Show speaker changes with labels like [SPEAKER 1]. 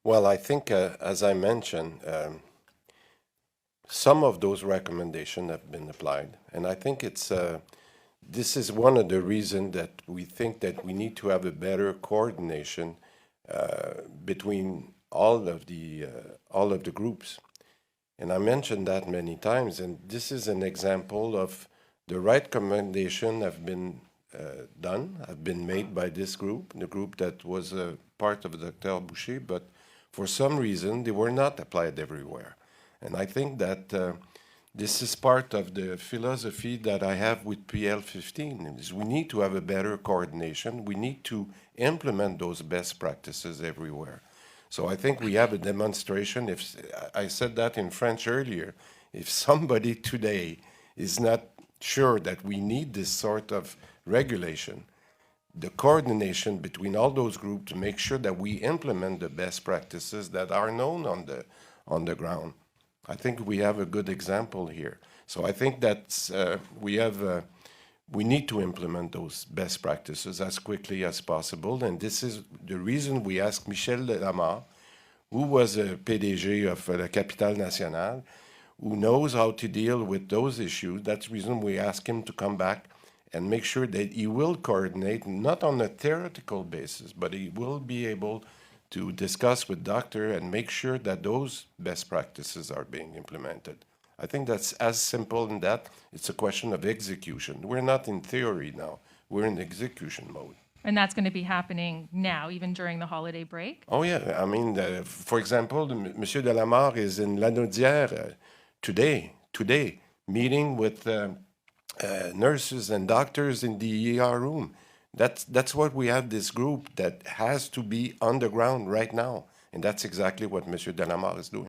[SPEAKER 1] Well, I think, as I mentioned, some of those recommendations have been applied, and I think this is one of the reasons that we think that we need to have a better coordination between all of the groups. And I mentioned that many times, and this is an example of the right recommendation have been made by this group, the group that was a part of Dr. Boucher, but for some reason they were not applied everywhere. And I think that this is part of the philosophy that I have with PL15 is we need to have a better coordination. We need to implement those best practices everywhere. So I think we have a demonstration. If I said that in French earlier, if somebody today is not sure that we need this sort of regulation, the coordination between all those groups to make sure that we implement the best practices that are known on the ground. I think we have a good example here. So I think that we need to implement those best practices as quickly as possible. And this is the reason we asked Michel Lamar, who was a PDG of la Capitale Nationale, who knows how to deal with those issues. That's the reason we ask him to come back and make sure that he will coordinate, not on a theoretical basis, but he will be able to discuss with doctor and make sure that those best practices are being implemented. I think that's as simple in that. It's a question of execution. We're not in theory now. We're in execution mode.
[SPEAKER 2] And that's going to be happening now, even during the holiday break?
[SPEAKER 1] Oh, yeah. I mean, for example, Monsieur Delamare is in Lanaudière today, meeting with nurses and doctors in the ER room. That's what we have, this group that has to be on the ground right now. And that's exactly what Monsieur Delamare is doing.